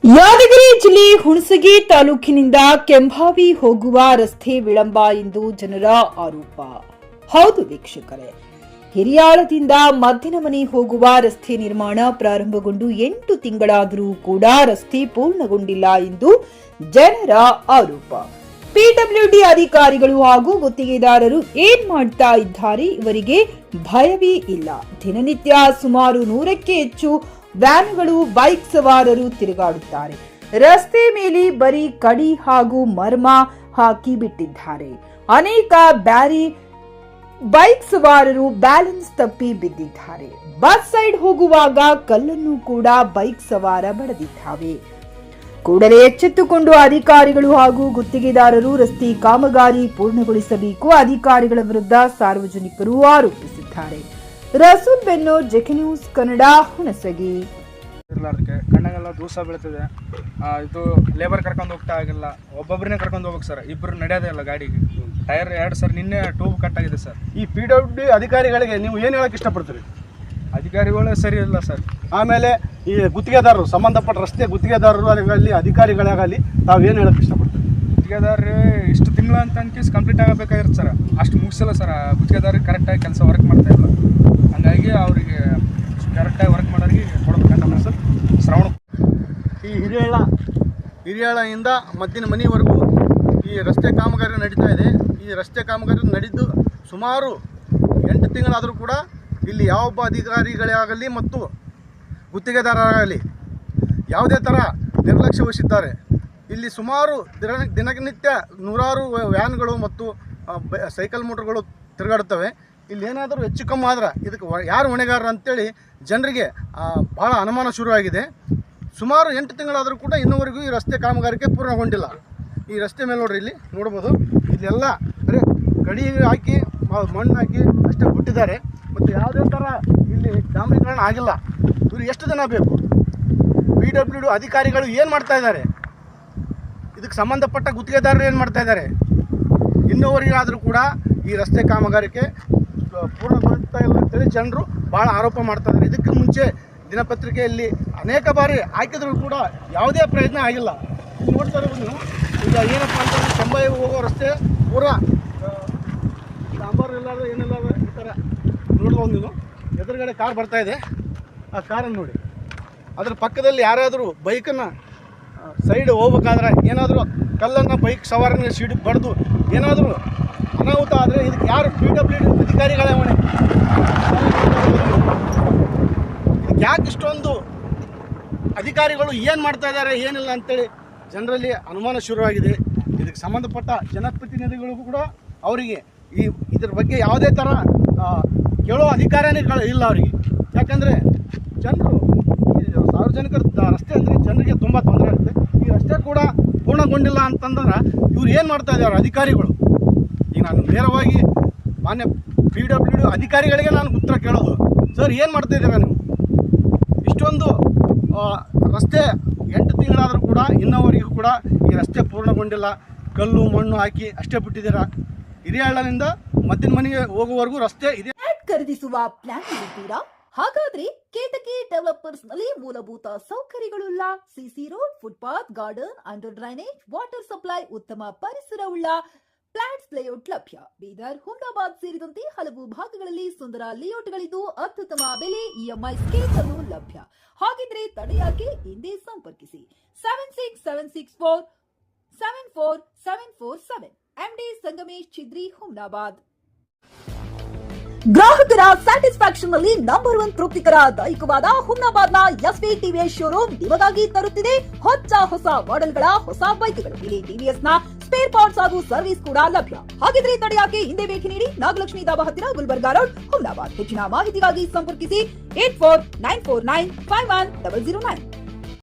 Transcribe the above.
ಯಾದಗಿರಿ ಜಿಲ್ಲೆ ಹುಣಸಗಿ ತಾಲೂಕಿನಿಂದ ಕೆಂಭಾವಿ ಹೋಗುವ ರಸ್ತೆ ವಿಳಂಬ ಎಂದು ಜನರ ಆರೋಪ. ಹೌದು ವೀಕ್ಷಕರೇ, ಹಿರಿಯಾಳದಿಂದ ಮದ್ದಿನಮನೆ ಹೋಗುವ ರಸ್ತೆ ನಿರ್ಮಾಣ ಪ್ರಾರಂಭಗೊಂಡು 8 ತಿಂಗಳಾದರೂ ಕೂಡ ರಸ್ತೆ ಪೂರ್ಣಗೊಂಡಿಲ್ಲ ಎಂದು ಜನರ ಆರೋಪ. ಪಿಡಬ್ಲ್ಯೂಡಿ ಅಧಿಕಾರಿಗಳು ಹಾಗೂ ಗುತ್ತಿಗೆದಾರರು ಏನ್ ಮಾಡ್ತಾ ಇದ್ದಾರೆ, ಇವರಿಗೆ ಭಯವೇ ಇಲ್ಲ. ದಿನನಿತ್ಯ ಸುಮಾರು 100ಕ್ಕೆ ಹೆಚ್ಚು ವ್ಯಾನ್ಗಳು, ಬೈಕ್ ಸವಾರರು ತಿರುಗಾಡುತ್ತಾರೆ. ರಸ್ತೆ ಮೇಲೆ ಬರೀ ಕಡಿ ಹಾಗೂ ಮರ್ಮ ಹಾಕಿ ಬಿಟ್ಟಿದ್ದಾರೆ. ಅನೇಕ ಬೈಕ್ ಸವಾರರು ಬ್ಯಾಲೆನ್ಸ್ ತಪ್ಪಿ ಬಿದ್ದಿದ್ದಾರೆ. ಬಸ್ ಸೈಡ್ ಹೋಗುವಾಗ ಕಲ್ಲನ್ನು ಕೂಡ ಬೈಕ್ ಸವಾರ ಬಡದಿದ್ದಾವೆ. ಕೂಡಲೇ ಎಚ್ಚೆತ್ತುಕೊಂಡು ಅಧಿಕಾರಿಗಳು ಹಾಗೂ ಗುತ್ತಿಗೆದಾರರು ರಸ್ತೆ ಕಾಮಗಾರಿ ಪೂರ್ಣಗೊಳಿಸಬೇಕು. ಅಧಿಕಾರಿಗಳ ವಿರುದ್ಧ ಸಾರ್ವಜನಿಕರು ಆರೋಪಿಸಿದ್ದಾರೆ. ರಸೂಲ್ ಬೆನ್ನೂರ್, ಜೆಕೆ ನ್ಯೂಸ್ ಕನ್ನಡ, ಹುಣಸಗಿ. ಕಣ್ಣಾಗೆಲ್ಲ ದೂಸ ಬೀಳ್ತದೆ. ಇದು ಲೇಬರ್ ಕರ್ಕೊಂಡು ಹೋಗ್ತಾ ಆಗಿಲ್ಲ, ಒಬ್ಬೊಬ್ಬರನ್ನೇ ಕರ್ಕೊಂಡು ಹೋಗ್ಬೇಕು ಸರ್. ಇಬ್ಬರು ನಡೆಯೋದೇ ಇಲ್ಲ ಗಾಡಿಗೆ. ಟೈರ್ 2 ಸರ್ ನಿನ್ನೆ ಟ್ಯೂಬ್ ಕಟ್ ಆಗಿದೆ ಸರ್. ಈ PWD ಅಧಿಕಾರಿಗಳಿಗೆ ನೀವು ಏನು ಹೇಳಕ್ಕೆ ಇಷ್ಟಪಡ್ತೀರಿ? ಅಧಿಕಾರಿಗಳು ಸರಿ ಇಲ್ಲ ಸರ್. ಆಮೇಲೆ ಈ ಗುತ್ತಿಗೆದಾರರು, ಸಂಬಂಧಪಟ್ಟ ರಸ್ತೆ ಗುತ್ತಿಗೆದಾರರು ಆಗಲಿ ಅಧಿಕಾರಿಗಳಾಗಲಿ ತಾವೇನು ಹೇಳಕ್ಕೆ ಇಷ್ಟಪಡ್ತೀರಿ? ಗುತ್ತಿಗೆದಾರರು ಇಷ್ಟು ತಿಂಗಳು ಅಂತ ಅನ್ಕೇಸ್ ಕಂಪ್ಲೀಟ್ ಆಗಬೇಕಾಗಿರುತ್ತೆ ಸರ್. ಅಷ್ಟು ಮುಗಿಸಲ್ಲ ಸರ್. ಗುತ್ತಿಗೆದಾರರಿಗೆ ಕರೆಕ್ಟಾಗಿ ಕೆಲಸ ವರ್ಕ್ ಮಾಡ್ತಾ ಇಲ್ಲ. ಹಂಗಾಗಿ ಅವರಿಗೆ ಕರೆಕ್ಟಾಗಿ ವರ್ಕ್ ಮಾಡೋರಿಗೆ ಕೊಡಬೇಕಂತ ಸರ್. ಶ್ರವಣ ಈ ಹಿರಿಯಾಳದಿಂದ ಮದ್ದಿನ ಮನೆವರೆಗೂ ಈ ರಸ್ತೆ ಕಾಮಗಾರಿ ನಡೀತಾ ಇದೆ. ಈ ರಸ್ತೆ ಕಾಮಗಾರಿ ನಡೆದು ಸುಮಾರು 8 ತಿಂಗಳಾದರೂ ಕೂಡ ಇಲ್ಲಿ ಯಾವೊಬ್ಬ ಅಧಿಕಾರಿಗಳೇ ಆಗಲಿ ಮತ್ತು ಗುತ್ತಿಗೆದಾರರಾಗಲಿ ಯಾವುದೇ ಥರ ನಿರ್ಲಕ್ಷ್ಯ ವಹಿಸಿದ್ದಾರೆ. ಇಲ್ಲಿ ಸುಮಾರು ದಿನನಿತ್ಯ 100 ವ್ಯಾನ್ಗಳು ಮತ್ತು ಸೈಕಲ್ ಮೋಟರ್ಗಳು ತಿರುಗಾಡುತ್ತವೆ. ಇಲ್ಲಿ ಏನಾದರೂ ಹೆಚ್ಚು ಕಮ್ಮಿ ಆದ್ರೆ ಇದಕ್ಕೆ ಯಾರು ಹೊಣೆಗಾರರು ಅಂತೇಳಿ ಜನರಿಗೆ ಭಾಳ ಅನುಮಾನ ಶುರುವಾಗಿದೆ. ಸುಮಾರು 8 ತಿಂಗಳಾದರೂ ಕೂಡ ಇನ್ನೂವರೆಗೂ ಈ ರಸ್ತೆ ಕಾಮಗಾರಿಕೆ ಪೂರ್ಣಗೊಂಡಿಲ್ಲ. ಈ ರಸ್ತೆ ಮೇಲೆ ನೋಡ್ರಿ, ಇಲ್ಲಿ ನೋಡ್ಬೋದು, ಇಲ್ಲೆಲ್ಲ ಬರೀ ಗಡಿ ಹಾಕಿ ಮಣ್ಣು ಹಾಕಿ ಅಷ್ಟೇ ಬಿಟ್ಟಿದ್ದಾರೆ. ಮತ್ತು ಯಾವುದೇ ಥರ ಇಲ್ಲಿ ಡಾಂಬರೀಕರಣ ಆಗಿಲ್ಲ. ಇವರು ಎಷ್ಟು ದಿನ ಬೇಕು? PWD ಅಧಿಕಾರಿಗಳು ಏನು ಮಾಡ್ತಾ ಇದ್ದಾರೆ? ಇದಕ್ಕೆ ಸಂಬಂಧಪಟ್ಟ ಗುತ್ತಿಗೆದಾರರು ಏನು ಮಾಡ್ತಾ ಇದ್ದಾರೆ? ಇನ್ನೂವರೆಗಾದರೂ ಕೂಡ ಈ ರಸ್ತೆ ಕಾಮಗಾರಿಕೆ ಪೂರ್ಣಗೊಳ್ತಾ ಇಲ್ಲ ಅಂತೇಳಿ ಜನರು ಭಾಳ ಆರೋಪ ಮಾಡ್ತಾ ಇದ್ದಾರೆ. ಇದಕ್ಕೆ ಮುಂಚೆ ದಿನಪತ್ರಿಕೆಯಲ್ಲಿ ಅನೇಕ ಬಾರಿ ಹಾಕಿದರೂ ಕೂಡ ಯಾವುದೇ ಪ್ರಯತ್ನ ಆಗಿಲ್ಲ. ಇಲ್ಲಿ ನೋಡ್ತಾ ಇರೋದು ಈಗ ಏನಪ್ಪ ಅಂತಂದರೆ ಕೆಂಭಾವಿ ಹೋಗೋ ರಸ್ತೆ ಪೂರಾ ಡಾಂಬರ್ ಇಲ್ಲಾರ್ದು ಏನಿಲ್ಲಾರ್ದು ಈ ಥರ ನೋಡ್ಬೋದು. ನೀವು ಎದುರುಗಡೆ ಕಾರ್ ಬರ್ತಾ ಇದೆ, ಆ ಕಾರನ್ನು ನೋಡಿ. ಅದರ ಪಕ್ಕದಲ್ಲಿ ಯಾರಾದರೂ ಬೈಕನ್ನು ಸೈಡ್ ಹೋಗ್ಬೇಕಾದ್ರೆ ಏನಾದರೂ ಕಲ್ಲನ್ನು ಬೈಕ್ ಸವಾರನ ಸಿಡಿದು ಬಡ್ದು ಏನಾದರೂ ಅನಾಹುತ ಆದರೆ ಇದಕ್ಕೆ ಯಾರು? PWD ಅಧಿಕಾರಿಗಳೇ ಹೊಣೆ. ಇದಕ್ಕೆ ಯಾಕೆ ಇಷ್ಟೊಂದು ಅಧಿಕಾರಿಗಳು ಏನು ಮಾಡ್ತಾ ಇದ್ದಾರೆ ಏನಿಲ್ಲ ಅಂತೇಳಿ ಜನರಲ್ಲಿ ಅನುಮಾನ ಶುರುವಾಗಿದೆ. ಇದಕ್ಕೆ ಸಂಬಂಧಪಟ್ಟ ಜನಪ್ರತಿನಿಧಿಗಳಿಗೂ ಕೂಡ ಅವರಿಗೆ ಇದ್ರ ಬಗ್ಗೆ ಯಾವುದೇ ಥರ ಕೇಳೋ ಅಧಿಕಾರನೇ ಇಲ್ಲ ಅವರಿಗೆ. ಯಾಕಂದರೆ ಜನರು ಸಾರ್ವಜನಿಕರ ರಸ್ತೆ ಅಂದರೆ ಜನರಿಗೆ ತುಂಬ ತೊಂದರೆ ಆಗುತ್ತೆ. ಈ ರಸ್ತೆ ಕೂಡ ಪೂರ್ಣಗೊಂಡಿಲ್ಲ ಅಂತಂದ್ರೆ ಇವ್ರು ಏನು ಮಾಡ್ತಾ ಇದ್ದಾರೆ ಅಧಿಕಾರಿಗಳು? ಈಗ ನಾನು ನೇರವಾಗಿ ಮಾನ್ಯ PWD ಅಧಿಕಾರಿಗಳಿಗೆ ನಾನು ಉತ್ತರ ಕೇಳೋದು, ಸರ್ ಏನು ಮಾಡ್ತಾ ಇದ್ದೀರಾ ನೀವು? ಇಷ್ಟೊಂದು ರಸ್ತೆ 8 ತಿಂಗಳಾದರೂ ಕೂಡ ಇನ್ನವರೆಗೂ ಕೂಡ ಈ ರಸ್ತೆ ಪೂರ್ಣಗೊಂಡಿಲ್ಲ. ಕಲ್ಲು ಮಣ್ಣು ಹಾಕಿ ಅಷ್ಟೇ ಬಿಟ್ಟಿದ್ದೀರಾ. ಹಿರಿಯಾಳದಿಂದ ಮದ್ದಿನ ಮನೆಗೆ ಹೋಗುವವರೆಗೂ ರಸ್ತೆ ಇದೆ. ಖರೀದಿಸುವ ಪ್ಲಾನ್ ಇದ್ದೀರಾ? ಹಾಗಾದ್ರೆ ಕೇತಕಿ ಡೆವಲಪರ್ಸ್ ನಲ್ಲಿ ಮೂಲಭೂತ ಸೌಕರ್ಯಗಳುಳ್ಳ CC road, footpath, garden, under drainage, water supply, ಉತ್ತಮ ಪರಿಸರವುಳ್ಳ ಫ್ಲಾಟ್ಸ್ ಲೇಔಟ್ ಲಭ್ಯ. ಬೀದರ್, ಹುಮ್ನಾಬಾದ್ ಸೇರಿದಂತೆ ಹಲವು ಭಾಗಗಳಲ್ಲಿ ಸುಂದರ ಲೇಔಟ್ಗಳಿದ್ದು ಅತ್ಯುತ್ತಮ ಬೆಲೆ, EMI ಸ್ಕೀಮ್ಸ್ ಅನ್ನು ಲಭ್ಯ. ಹಾಗಿದ್ರೆ ತಡೆಯಾಕೆ? ಹಿಂದೆ ಸಂಪರ್ಕಿಸಿ 7676474747 MD ಸಂಗಮೇಶ್ ಚಿದ್ರಿ, ಹುಮ್ನಾಬಾದ್. ಗ್ರಾಹಕರ ಸ್ಯಾಟಿಸ್ಫ್ಯಾಕ್ಷನ್ ನಲ್ಲಿ ನಂಬರ್ 1 ತೃಪ್ತಿಕರ ದೈಹಿಕವಾದ ಹುಮ್ನಾಬಾದ್ನ SV TVS ಶೋರೂಮ್ ನಿಮಗಾಗಿ ತರುತ್ತಿದೆ ಹೊಸ ಮಾಡೆಲ್ಗಳ ಹೊಸ ಬೈಕ್ಗಳು. ಇಲ್ಲಿ TVS ನ ಸ್ಪೇರ್ ಪಾರ್ಟ್ಸ್ ಹಾಗೂ ಸರ್ವಿಸ್ ಕೂಡ ಲಭ್ಯ. ಹಾಗಿದ್ರೆ ತಡೆಯಾಕೆ? ಹಿಂದೆ ಭೇಟಿ ನೀಡಿ. ನಾಗಲಕ್ಷ್ಮಿ ದಾಬಾ ಹತ್ತಿರ, ಗುಲ್ಬರ್ಗಾ ರೋಡ್, ಹುಮ್ನಾಬಾದ್. ಹೆಚ್ಚಿನ ಮಾಹಿತಿಗಾಗಿ ಸಂಪರ್ಕಿಸಿ 8494951009.